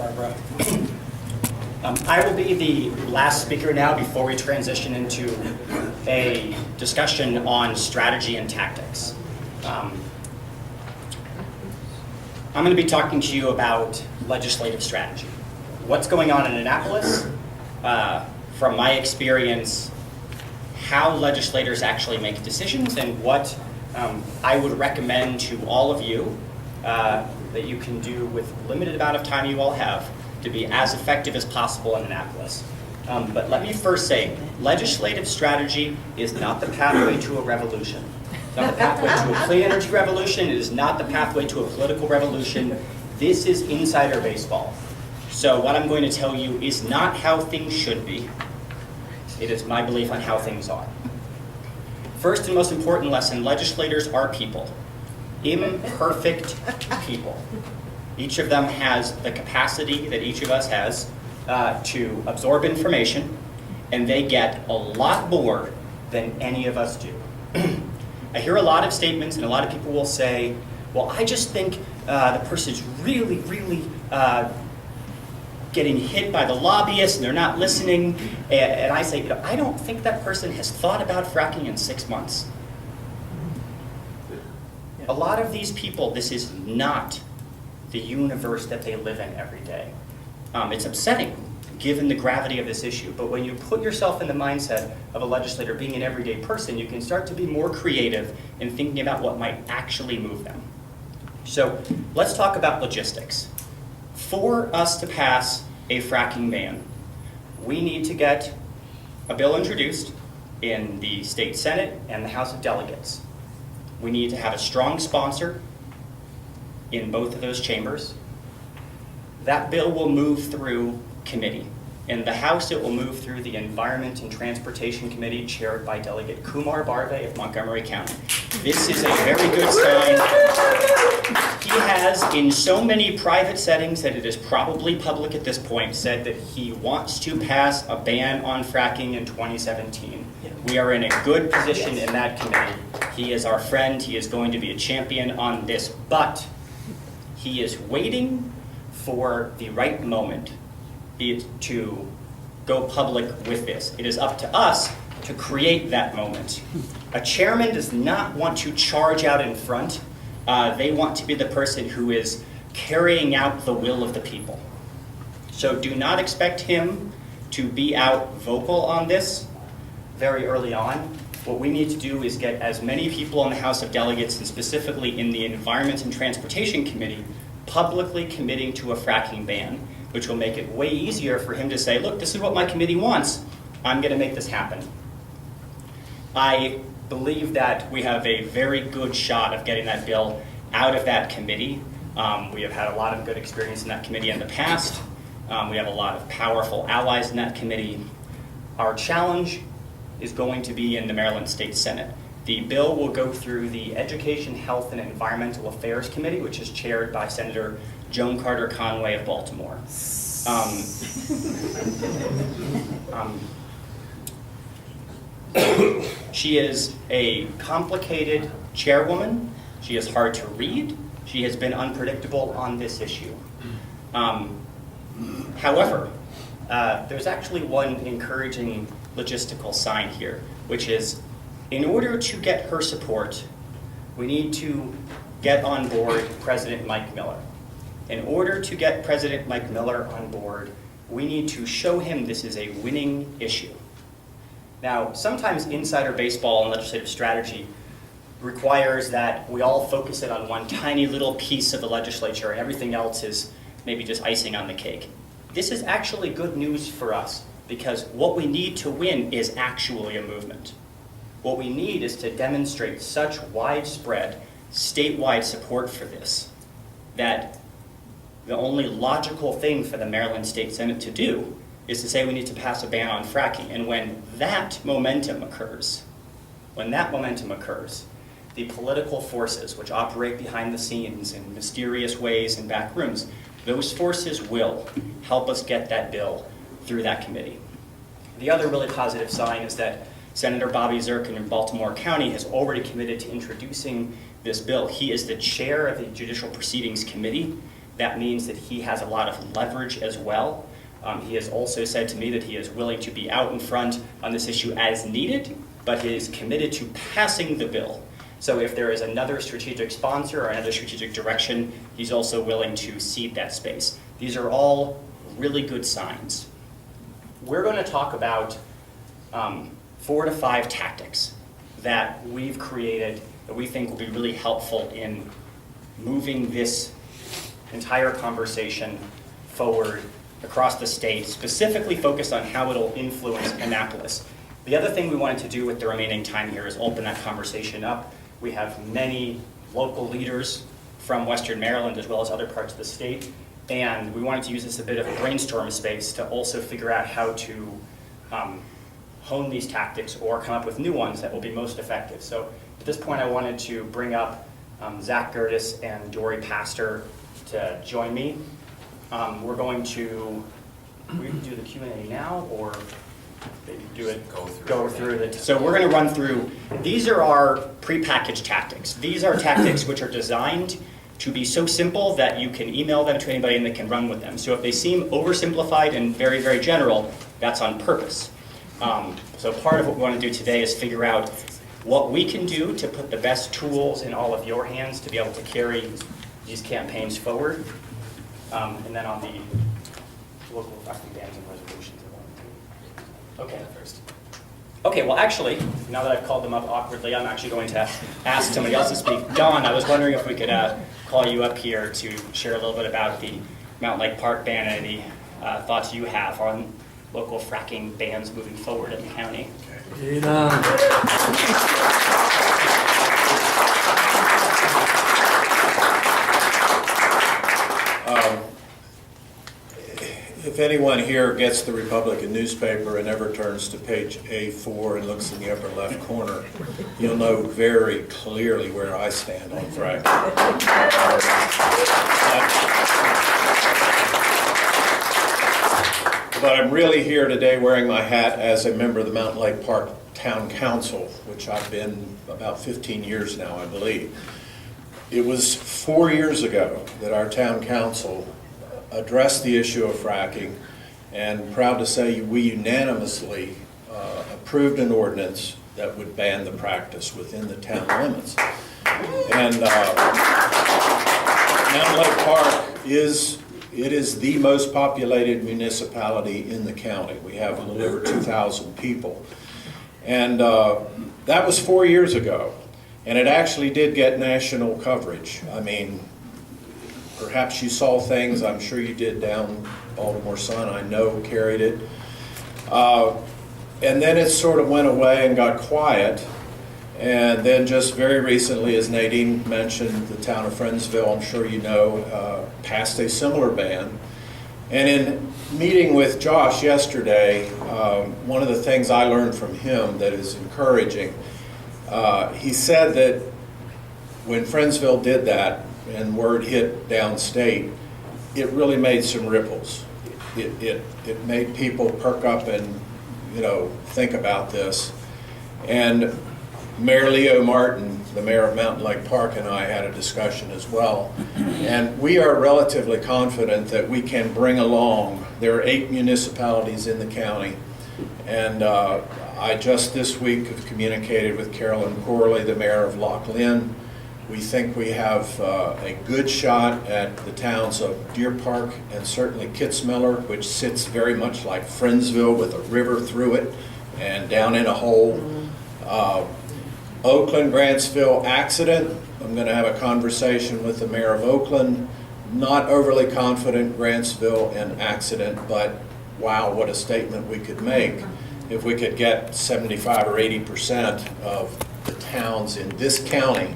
Barbara. I will be the last speaker now before we transition into a discussion on strategy and tactics. I'm going to be talking to you about legislative strategy. What's going on in Annapolis, from my experience, how legislators actually make decisions, and what I would recommend to all of you that you can do with the limited amount of time you all have to be as effective as possible in Annapolis. But let me first say, legislative strategy is not the pathway to a revolution. It's not the pathway to a clean energy revolution. It is not the pathway to a political revolution. This is insider baseball. So what I'm going to tell you is not how things should be. It is my belief on how things are. First and most important lesson, legislators are people. Imperfect people. Each of them has the capacity that each of us has to absorb information, and they get a lot more than any of us do. I hear a lot of statements, and a lot of people will say, well, I just think the person's really getting hit by the lobbyists and they're not listening. And I say, I don't think that person has thought about fracking in 6 months. A lot of these people, this is not the universe that they live in every day. It's upsetting given the gravity of this issue, but when you put yourself in the mindset of a legislator being an everyday person, you can start to be more creative in thinking about what might actually move them. So let's talk about logistics. For us to pass a fracking ban, we need to get a bill introduced in the state Senate and the House of Delegates. We need to have a strong sponsor in both of those chambers. That bill will move through committee. In the House, it will move through the Environment and Transportation Committee, chaired by Delegate Kumar Barve of Montgomery County. This is a very good sign. He has, in so many private settings that it is probably public at this point, said that he wants to pass a ban on fracking in 2017. We are in a good position in that committee. He is our friend. He is going to be a champion on this, but he is waiting for the right moment to go public with this. It is up to us to create that moment. A chairman does not want to charge out in front. They want to be the person who is carrying out the will of the people. So do not expect him to be out vocal on this very early on. What we need to do is get as many people in the House of Delegates, and specifically in the Environment and Transportation Committee, publicly committing to a fracking ban, which will make it way easier for him to say, look, this is what my committee wants. I'm going to make this happen. I believe that we have a very good shot of getting that bill out of that committee. We have had a lot of good experience in that committee in the past. We have a lot of powerful allies in that committee. Our challenge is going to be in the Maryland State Senate. The bill will go through the Education, Health, and Environmental Affairs Committee, which is chaired by Senator Joan Carter Conway of Baltimore. She is a complicated chairwoman. She is hard to read. She has been unpredictable on this issue. However, there's actually one encouraging logistical sign here, which is in order to get her support, we need to get on board President Mike Miller. In order to get President Mike Miller on board, we need to show him this is a winning issue. Now, sometimes insider baseball and legislative strategy requires that we all focus it on one tiny little piece of the legislature and everything else is maybe just icing on the cake. This is actually good news for us because what we need to win is actually a movement. What we need is to demonstrate such widespread statewide support for this that the only logical thing for the Maryland State Senate to do is to say we need to pass a ban on fracking. And when that momentum occurs, the political forces which operate behind the scenes in mysterious ways in back rooms, those forces will help us get that bill through that committee. The other really positive sign is that Senator Bobby Zirkin in Baltimore County has already committed to introducing this bill. He is the chair of the Judicial Proceedings Committee That means that he has a lot of leverage as well. He has also said to me that he is willing to be out in front on this issue as needed, but he is committed to passing the bill. So if there is another strategic sponsor or another strategic direction, he's also willing to cede that space. These are all really good signs. We're going to talk about 4 to 5 tactics that we've created that we think will be really helpful in moving this entire conversation forward across the state, specifically focused on how it'll influence Annapolis. The other thing we wanted to do with the remaining time here is open that conversation up. We have many local leaders from Western Maryland as well as other parts of the state, and we wanted to use this a bit of a brainstorm space to also figure out how to hone these tactics or come up with new ones that will be most effective. So at this point I wanted to bring up Zach Gertis and Dory Pastor to join me. We're going to, we can do the Q&A now, or maybe do it, go through it. So we're going to run through, these are our prepackaged tactics. These are tactics which are designed to be so simple that you can email them to anybody and they can run with them. So if they seem oversimplified and very, very general, that's on purpose. So part of what we want to do today is figure out what we can do to put the best tools in all of your hands to be able to carry these campaigns forward. And then on the local effective bans and resolutions. Okay, first. Okay, well actually, now that I've called them up awkwardly, I'm actually going to ask somebody else to speak. Don, I was wondering if we could call you up here to share a little bit about the Mountain Lake Park ban and any thoughts you have on local fracking bans moving forward in the county. If anyone here gets the Republican newspaper and ever turns to page A4 and looks in the upper left corner, you'll know very clearly where I stand on fracking. But I'm really here today wearing my hat as a member of the Mountain Lake Park Town Council, which I've been about 15 years now, I believe. It was 4 years ago that our town council addressed the issue of fracking, and proud to say we unanimously approved an ordinance that would ban the practice within the town limits. And Mountain Lake Park is the most populated municipality in the county. We have a little over 2,000 people. And that was 4 years ago. And it actually did get national coverage. I mean, perhaps you saw things, I'm sure you did, down Baltimore Sun, I know carried it. And then it sort of went away and got quiet. And then just very recently, as Nadine mentioned, the town of Friendsville, I'm sure you know, passed a similar ban. And in meeting with Josh yesterday, one of the things I learned from him that is encouraging, he said that when Friendsville did that and word hit downstate, it really made some ripples. It made people perk up and, you know, think about this. And Mayor Leo Martin, the mayor of Mountain Lake Park, and I had a discussion as well. And we are relatively confident that we can bring along, there are 8 municipalities in the county, and I just this week have communicated with Carolyn Corley, the mayor of Loch Lynn. We think we have a good shot at the towns of Deer Park and certainly Kitzmiller, which sits very much like Friendsville with a river through it and down in a hole. Oakland, Grantsville, Accident. I'm going to have a conversation with the mayor of Oakland. Not overly confident Grantsville and Accident, but wow, what a statement we could make if we could get 75 or 80% of the towns in this county